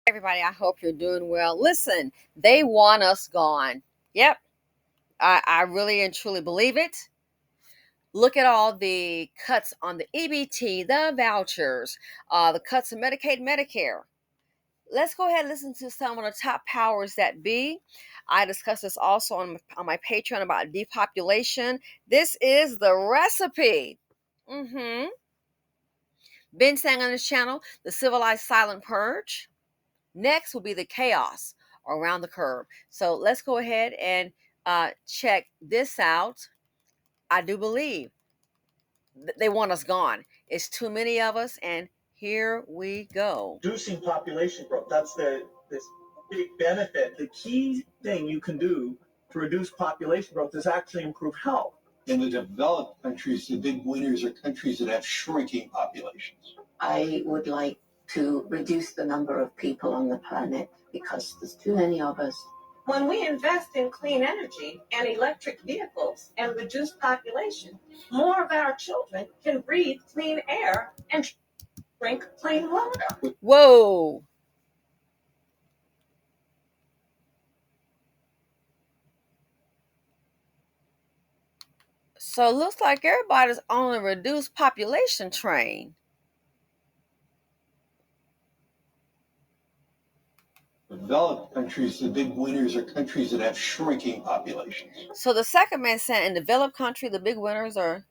Everybody, I hope you're doing well. Listen, they want us gone. Yep, I really and truly believe it. Look at all the cuts on the EBT, the vouchers, the cuts in Medicaid, Medicare. Let's go ahead and listen to some of the top powers that be. I discussed this also on my Patreon about depopulation. This is the recipe. Been saying on this channel, the civilized silent purge. Next will be the chaos around the curve. So let's go ahead and check this out. I do believe they want us gone. It's too many of us, and here we go. Reducing population growth. That's this big benefit. The key thing you can do to reduce population growth is actually improve health. In the developed countries, the big winners are countries that have shrinking populations. I would like to reduce the number of people on the planet because there's too many of us. When we invest in clean energy and electric vehicles and reduce population, more of our children can breathe clean air and drink clean water. Whoa. So it looks like everybody's on a reduced population train. Developed countries, the big winners are countries that have shrinking populations. So the second man said in developed country, the big winners are,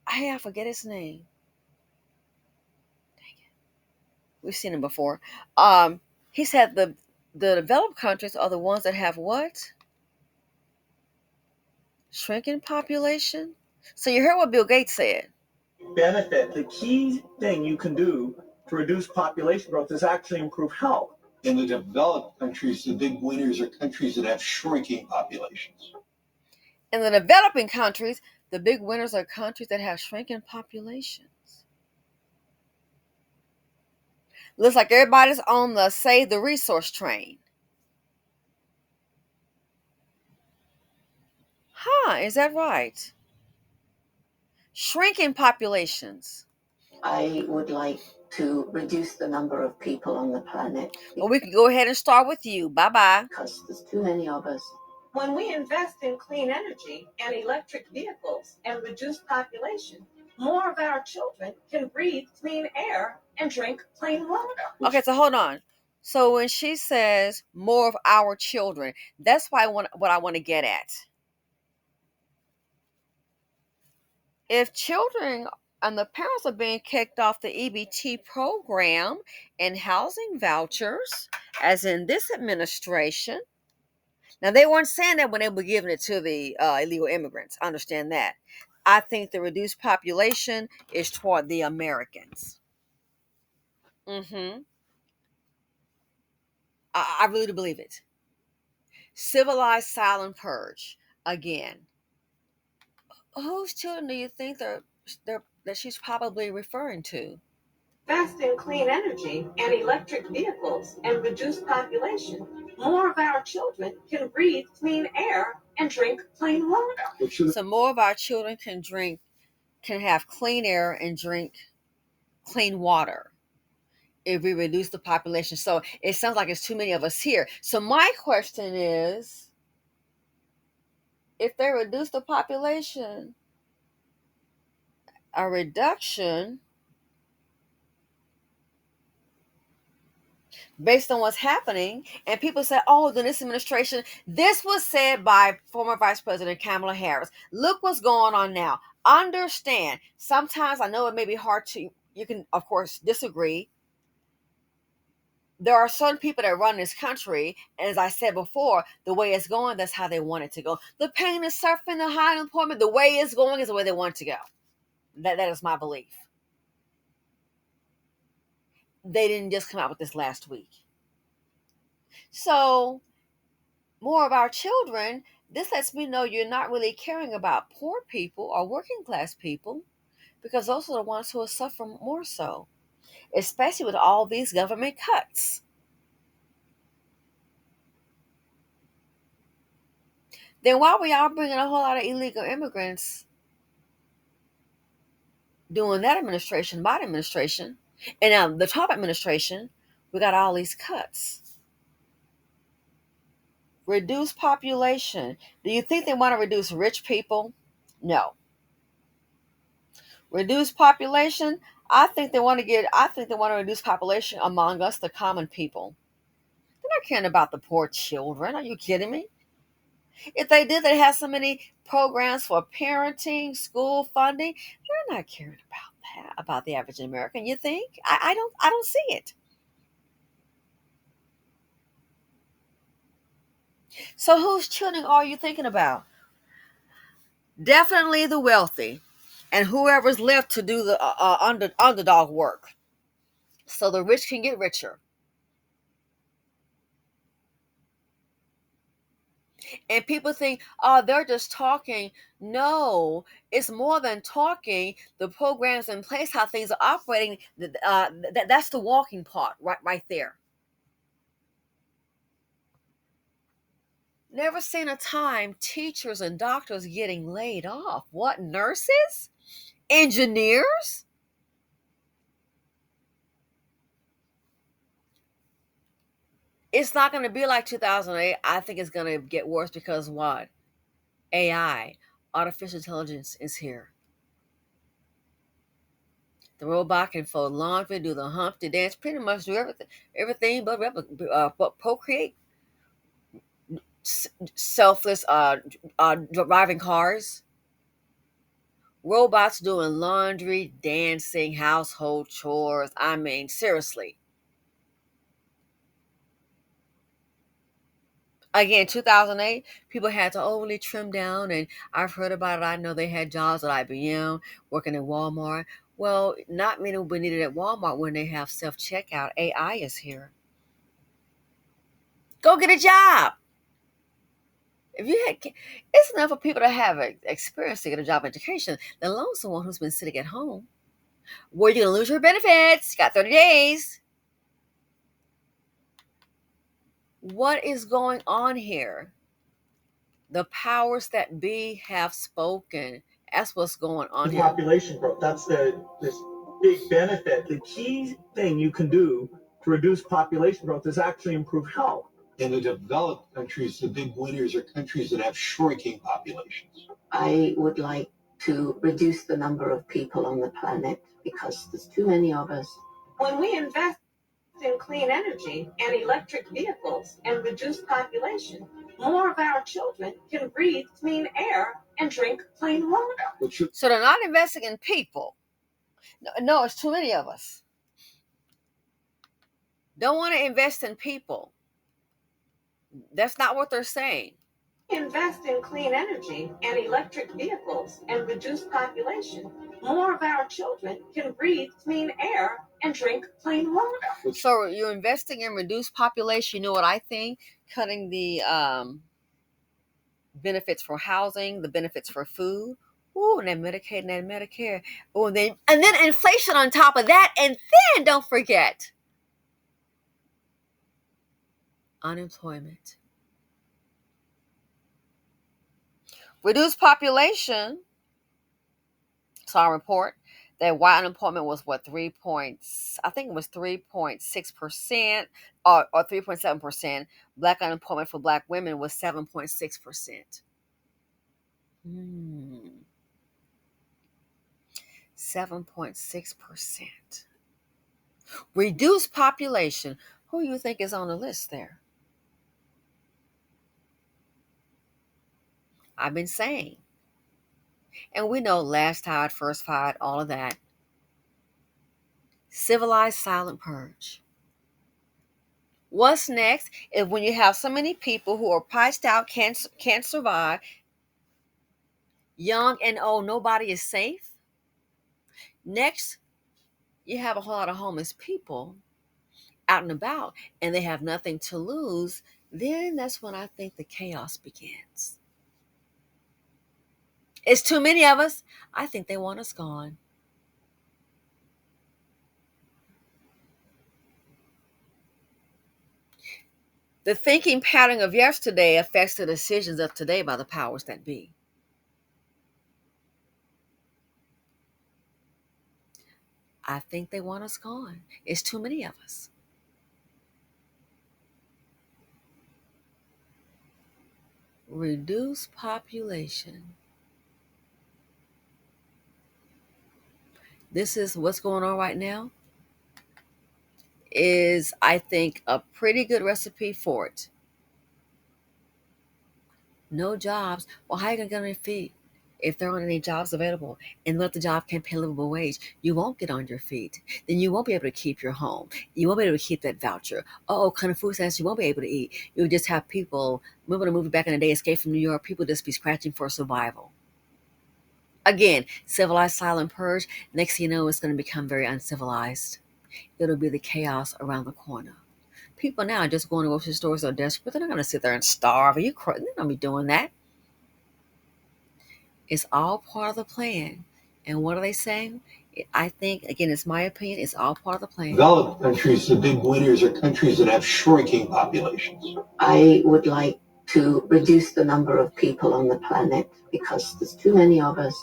I forget his name. Dang it. We've seen him before. He said the developed countries are the ones that have what? Shrinking population? So you heard what Bill Gates said. Benefit. The key thing you can do to reduce population growth is actually improve health. In the developed countries, the big winners are countries that have shrinking populations. In the developing countries, the big winners are countries that have shrinking populations. Looks like everybody's on the save the resource train. Is that right? Shrinking populations. I would like to reduce the number of people on the planet. Well, we can go ahead and start with you. Bye-bye. Because there's too many of us. When we invest in clean energy and electric vehicles and reduce population, more of our children can breathe clean air and drink clean water. Okay, so hold on. So when she says more of our children, that's what I want to get at. If children and the parents are being kicked off the EBT program and housing vouchers, as in this administration, now they weren't saying that when they were giving it to the illegal immigrants. I understand that. I think the reduced population is toward the Americans. I really do believe it. Civilized silent purge again. Whose children do you think that she's probably referring to? Invest in clean energy and electric vehicles and reduce population, more of our children can breathe clean air and drink clean water. So more of our children can have clean air and drink clean water if we reduce the population. So it sounds like it's too many of us here. So my question is, if they reduce the population, a reduction based on what's happening, and people say, oh, then this administration, this was said by former Vice President Kamala Harris. Look what's going on now. Understand, sometimes I know it may be hard to, you can, of course, disagree. There are certain people that run this country, and as I said before, the way it's going, that's how they want it to go. The pain is suffering, the high unemployment, the way it's going is the way they want it to go. That is my belief. They didn't just come out with this last week. So, more of our children, this lets me know you're not really caring about poor people or working class people, because those are the ones who will suffer more so, especially with all these government cuts. Then why we all bringing a whole lot of illegal immigrants during that administration, Biden administration, and the Trump administration, We got all these cuts. Reduce population. Do you think they want to reduce rich people? No. Reduce population. I think they want to reduce population among us, the common people. They're not caring about the poor children. Are you kidding me? If they did, they have so many programs for parenting, school funding. They're not caring about that, about the average American. You think? I don't see it. So whose children are you thinking about? Definitely the wealthy, and whoever's left to do the underdog work, so the rich can get richer. And people think, oh, they're just talking. No, it's more than talking. The programs in place, how things are operating, that's the walking part right there. Never seen a time teachers and doctors getting laid off. What, nurses? Engineers? It's not going to be like 2008. I think it's going to get worse because what? AI, artificial intelligence, is here. The robot can fold laundry, do the Humpty dance, pretty much do everything but procreate. Selfless driving cars, robots doing laundry, dancing, household chores. I mean, seriously. Again, 2008, people had to overly trim down, and I've heard about it. I know they had jobs at IBM, working at Walmart. Well, not many will be needed at Walmart when they have self checkout. AI is here. Go get a job. If you had, it's enough for people to have experience to get a job education, let alone someone who's been sitting at home. Where you gonna lose your benefits? You got 30 days. What is going on here? The powers that be have spoken. That's what's going on The here. population growth. That's this big benefit. The key thing you can do to reduce population growth is actually improve health. In the developed countries, the big winners are countries that have shrinking populations. I would like to reduce the number of people on the planet because there's too many of us. When we invest in clean energy and electric vehicles and reduce population, more of our children can breathe clean air and drink clean water. So they're not investing in people. No, it's too many of us. Don't want to invest in people. That's not what they're saying. Invest in clean energy and electric vehicles and reduce population, more of our children can breathe clean air and drink clean water. So you're investing in reduced population. You know what I think? Cutting the benefits for housing, the benefits for food. Ooh, and then Medicaid and then Medicare. Oh, and then inflation on top of that. And then don't forget unemployment. Reduced population. Saw a report that white unemployment was what, I think it was 3.6%, or 3.7%. Black unemployment for black women was 7.6%. 7.6%. Reduced population. Who do you think is on the list there? I've been saying. And we know last tide, first fight, all of that. Civilized silent purge. What's next is when you have so many people who are priced out, can't survive, young and old, nobody is safe. Next, you have a whole lot of homeless people out and about, and they have nothing to lose. Then that's when I think the chaos begins. It's too many of us. I think they want us gone. The thinking pattern of yesterday affects the decisions of today by the powers that be. I think they want us gone. It's too many of us. reduce population. This is what's going on right now. Is, I think, a pretty good recipe for it. No jobs. Well, how are you going to get on your feet if there aren't any jobs available? And what if the job can't pay a livable wage? You won't get on your feet. Then you won't be able to keep your home. You won't be able to keep that voucher. Oh, kind of food stamps you won't be able to eat. You'll just have people, remember the movie back in the day, Escape from New York? People just be scratching for survival. Again, civilized silent purge. Next thing you know, it's going to become very uncivilized. It'll be the chaos around the corner. People now are just going to grocery stores so desperate. They're not going to sit there and starve. Are you crazy? They're not going to be doing that. It's all part of the plan. And what are they saying? I think, again, it's my opinion, it's all part of the plan. Developed countries, the big winners are countries that have shrinking populations. I would like to reduce the number of people on the planet because there's too many of us.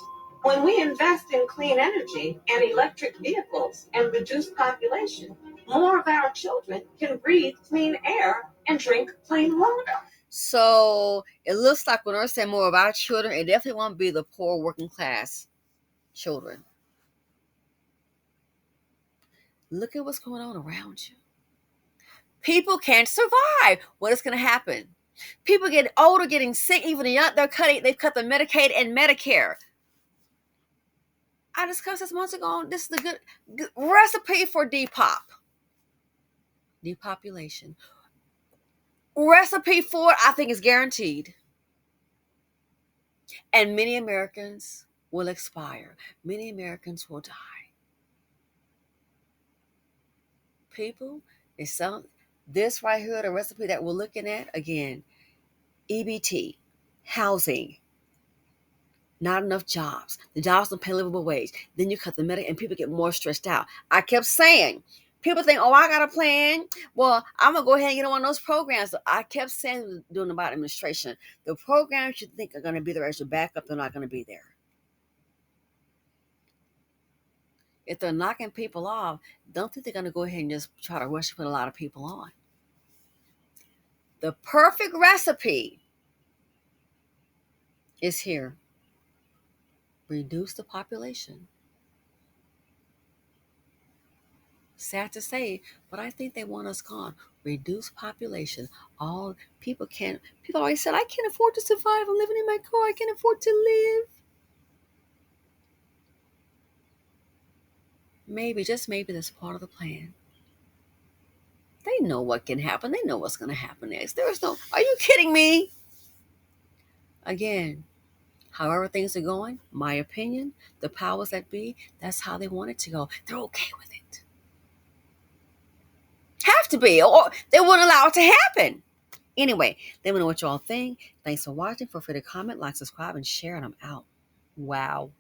When we invest in clean energy and electric vehicles and reduce population, more of our children can breathe clean air and drink clean water. So it looks like when we're saying more of our children, it definitely won't be the poor working class children. Look at what's going on around you. People can't survive. What is going to happen? People get older, getting sick, even young. They've cut the Medicaid and Medicare. I discussed this months ago. This is the good recipe for depopulation. Recipe for it, I think, is guaranteed. And many Americans will expire. Many Americans will die. People, this right here, the recipe that we're looking at, again, EBT, housing, not enough jobs. The jobs don't pay a livable wage. Then you cut the Medicaid and people get more stressed out. I kept saying, people think, oh, I got a plan. Well, I'm going to go ahead and get on one of those programs. So I kept saying during the Biden administration, the programs you think are going to be there as your backup, they're not going to be there. If they're knocking people off, don't think they're going to go ahead and just try to rush to put a lot of people on. The perfect recipe is here. Reduce the population. Sad to say, but I think they want us gone. Reduce population. People always said, I can't afford to survive. I'm living in my car. I can't afford to live. Maybe, just maybe, that's part of the plan. They know what can happen. They know what's going to happen next. Are you kidding me? Again, however things are going, my opinion, the powers that be, that's how they want it to go. They're okay with it. Have to be, or they wouldn't allow it to happen. Anyway, let me know what y'all think. Thanks for watching. Feel free to comment, like, subscribe, and share, and I'm out. Wow.